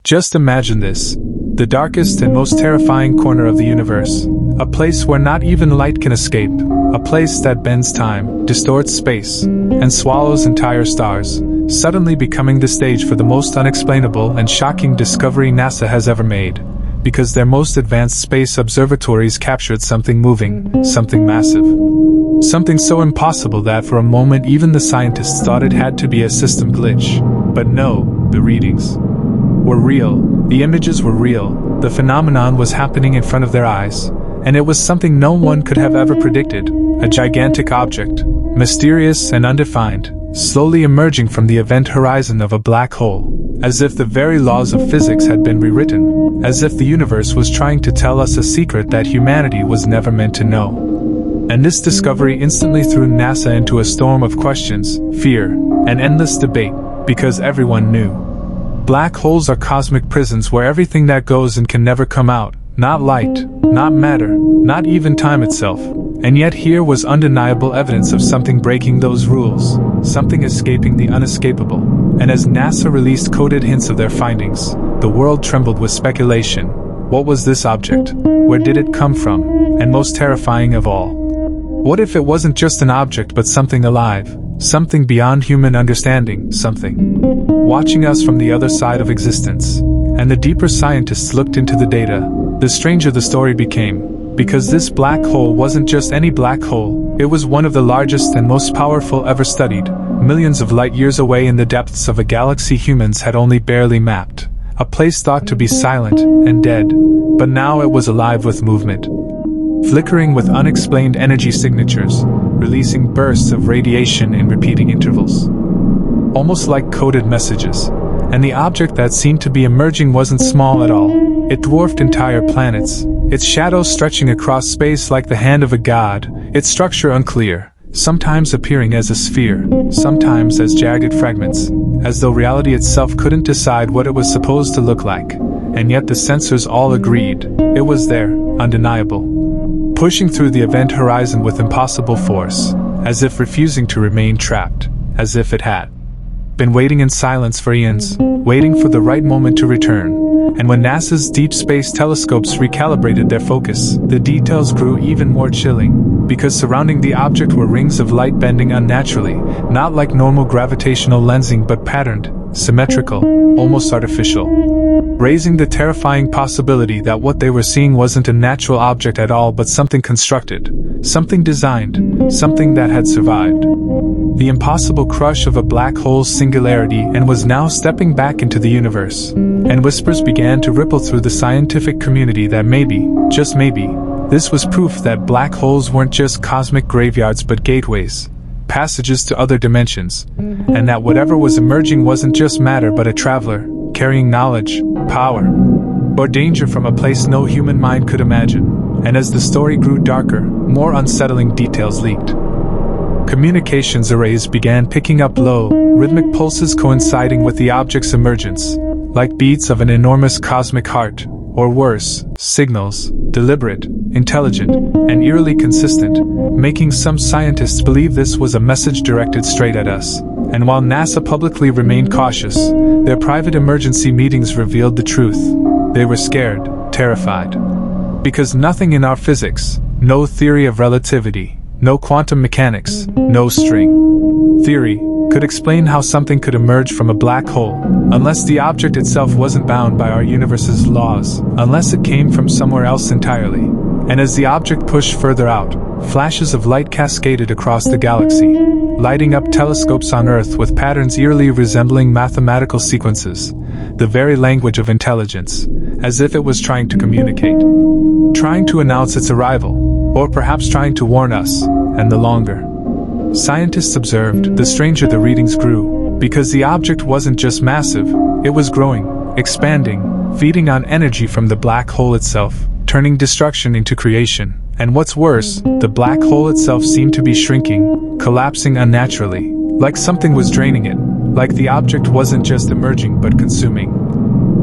Just imagine this. The darkest and most terrifying corner of the universe. A place where not even light can escape. A place that bends time, distorts space, and swallows entire stars, suddenly becoming the stage for the most unexplainable and shocking discovery NASA has ever made. Because their most advanced space observatories captured something moving, something massive. Something so impossible that for a moment even the scientists thought it had to be a system glitch. But no, the readings were real, the images were real, the phenomenon was happening in front of their eyes, and it was something no one could have ever predicted. A gigantic object, mysterious and undefined, slowly emerging from the event horizon of a black hole, as if the very laws of physics had been rewritten, as if the universe was trying to tell us a secret that humanity was never meant to know. And this discovery instantly threw NASA into a storm of questions, fear, and endless debate, because everyone knew. Black holes are cosmic prisons where everything that goes in can never come out, not light, not matter, not even time itself. And yet here was undeniable evidence of something breaking those rules, something escaping the unescapable. And as NASA released coded hints of their findings, the world trembled with speculation. What was this object? Where did it come from? And most terrifying of all, what if it wasn't just an object but something alive, something beyond human understanding, something watching us from the other side of existence? And the deeper scientists looked into the data, the stranger the story became, because this black hole wasn't just any black hole, it was one of the largest and most powerful ever studied, millions of light years away in the depths of a galaxy humans had only barely mapped, a place thought to be silent and dead, but now it was alive with movement. Flickering with unexplained energy signatures, releasing bursts of radiation in repeating intervals. Almost like coded messages. And the object that seemed to be emerging wasn't small at all. It dwarfed entire planets, its shadow stretching across space like the hand of a god, its structure unclear, sometimes appearing as a sphere, sometimes as jagged fragments, as though reality itself couldn't decide what it was supposed to look like. And yet the sensors all agreed, it was there, undeniable. Pushing through the event horizon with impossible force, as if refusing to remain trapped, as if it had been waiting in silence for eons, waiting for the right moment to return. And when NASA's deep space telescopes recalibrated their focus, the details grew even more chilling, because surrounding the object were rings of light bending unnaturally, not like normal gravitational lensing but patterned, symmetrical, almost artificial, raising the terrifying possibility that what they were seeing wasn't a natural object at all but something constructed, something designed, something that had survived the impossible crush of a black hole's singularity and was now stepping back into the universe. And whispers began to ripple through the scientific community that maybe, just maybe, this was proof that black holes weren't just cosmic graveyards but gateways, passages to other dimensions, and that whatever was emerging wasn't just matter but a traveler, carrying knowledge, power, or danger from a place no human mind could imagine. And as the story grew darker, more unsettling details leaked. Communications arrays began picking up low, rhythmic pulses coinciding with the object's emergence, like beats of an enormous cosmic heart, or worse, signals, deliberate, intelligent, and eerily consistent, making some scientists believe this was a message directed straight at us. And while NASA publicly remained cautious, their private emergency meetings revealed the truth. They were scared, terrified. Because nothing in our physics, no theory of relativity, no quantum mechanics, no string theory, could explain how something could emerge from a black hole, unless the object itself wasn't bound by our universe's laws, unless it came from somewhere else entirely. And as the object pushed further out, flashes of light cascaded across the galaxy, lighting up telescopes on Earth with patterns eerily resembling mathematical sequences, the very language of intelligence, as if it was trying to communicate, trying to announce its arrival, or perhaps trying to warn us. And the longer scientists observed, the stranger the readings grew, because the object wasn't just massive, it was growing, expanding, feeding on energy from the black hole itself, turning destruction into creation. And what's worse, the black hole itself seemed to be shrinking, collapsing unnaturally, like something was draining it, like the object wasn't just emerging but consuming.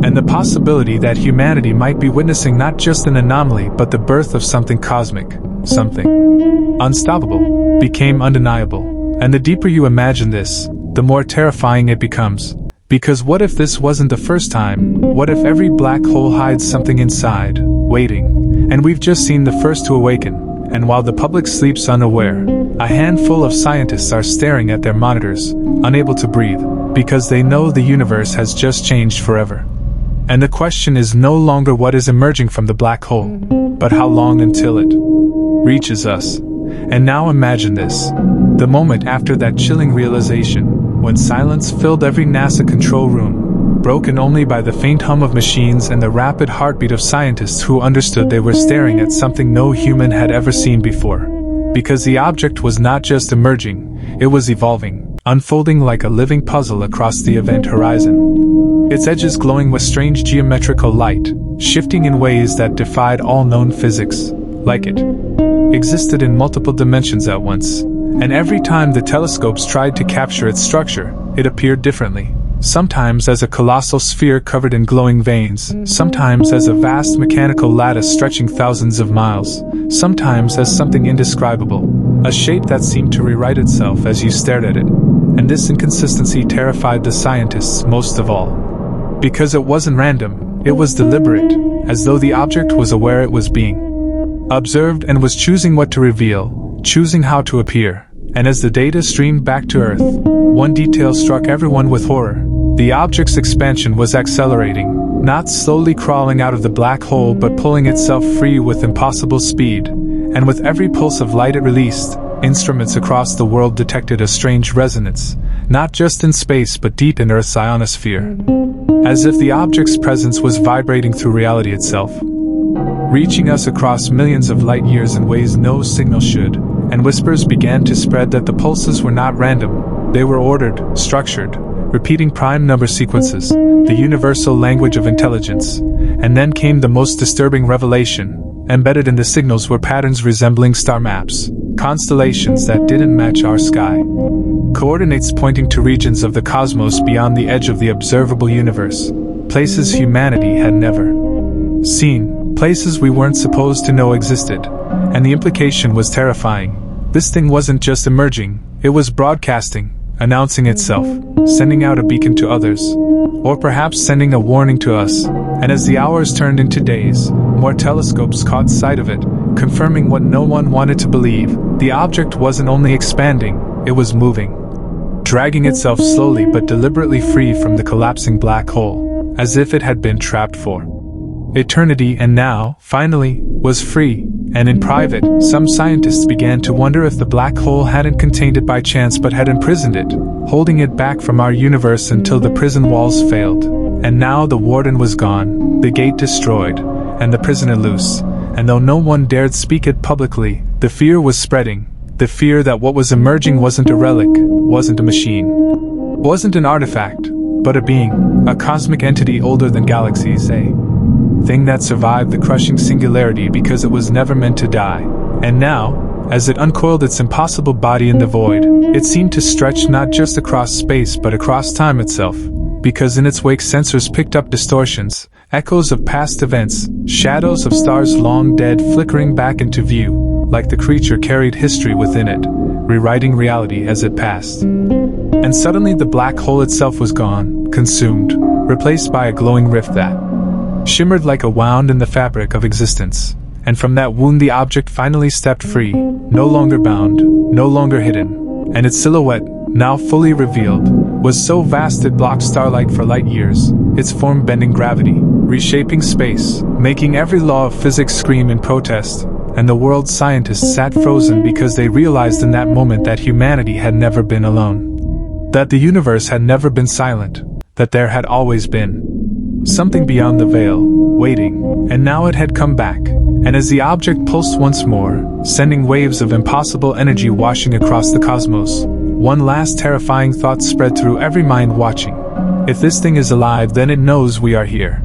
And the possibility that humanity might be witnessing not just an anomaly but the birth of something cosmic, something unstoppable, became undeniable. And the deeper you imagine this, the more terrifying it becomes, Because what if this wasn't the first time? What if every black hole hides something inside, waiting, and we've just seen the first to awaken, and while the public sleeps unaware, a handful of scientists are staring at their monitors, unable to breathe, because they know the universe has just changed forever. And the question is no longer what is emerging from the black hole, but how long until it reaches us. And now imagine this, the moment after that chilling realization, when silence filled every NASA control room, broken only by the faint hum of machines and the rapid heartbeat of scientists who understood they were staring at something no human had ever seen before. Because the object was not just emerging, it was evolving, unfolding like a living puzzle across the event horizon. Its edges glowing with strange geometrical light, shifting in ways that defied all known physics, like it existed in multiple dimensions at once. And every time the telescopes tried to capture its structure, it appeared differently. Sometimes as a colossal sphere covered in glowing veins, sometimes as a vast mechanical lattice stretching thousands of miles, sometimes as something indescribable, a shape that seemed to rewrite itself as you stared at it. And this inconsistency terrified the scientists most of all. Because it wasn't random, it was deliberate, as though the object was aware it was being observed and was choosing what to reveal, choosing how to appear. And as the data streamed back to Earth, one detail struck everyone with horror. The object's expansion was accelerating, not slowly crawling out of the black hole but pulling itself free with impossible speed. And with every pulse of light it released, instruments across the world detected a strange resonance, not just in space but deep in Earth's ionosphere. As if the object's presence was vibrating through reality itself, reaching us across millions of light years in ways no signal should. And whispers began to spread that the pulses were not random, they were ordered, structured, repeating prime number sequences, the universal language of intelligence. And then came the most disturbing revelation. Embedded in the signals were patterns resembling star maps, constellations that didn't match our sky, coordinates pointing to regions of the cosmos beyond the edge of the observable universe, places humanity had never seen, places we weren't supposed to know existed. And the implication was terrifying. This thing wasn't just emerging, it was broadcasting, announcing itself, sending out a beacon to others, or perhaps sending a warning to us. And as the hours turned into days, more telescopes caught sight of it, confirming what no one wanted to believe. The object wasn't only expanding, it was moving, dragging itself slowly but deliberately free from the collapsing black hole, as if it had been trapped for eternity and now, finally, was free. And in private, some scientists began to wonder if the black hole hadn't contained it by chance but had imprisoned it, holding it back from our universe until the prison walls failed. And now the warden was gone, the gate destroyed, and the prisoner loose. And though no one dared speak it publicly, the fear was spreading. The fear that what was emerging wasn't a relic, wasn't a machine, wasn't an artifact, but a being, a cosmic entity older than galaxies, a thing that survived the crushing singularity because it was never meant to die. And now, as it uncoiled its impossible body in the void, it seemed to stretch not just across space but across time itself, because in its wake sensors picked up distortions, echoes of past events, shadows of stars long dead flickering back into view, like the creature carried history within it, rewriting reality as it passed. And suddenly the black hole itself was gone, consumed, replaced by a glowing rift that shimmered like a wound in the fabric of existence. And from that wound the object finally stepped free, no longer bound, no longer hidden. And its silhouette, now fully revealed, was so vast it blocked starlight for light years, its form bending gravity, reshaping space, making every law of physics scream in protest. And the world's scientists sat frozen because they realized in that moment that humanity had never been alone, that the universe had never been silent, that there had always been something beyond the veil, waiting. And now it had come back. And as the object pulsed once more, sending waves of impossible energy washing across the cosmos, one last terrifying thought spread through every mind watching. If this thing is alive, then it knows we are here.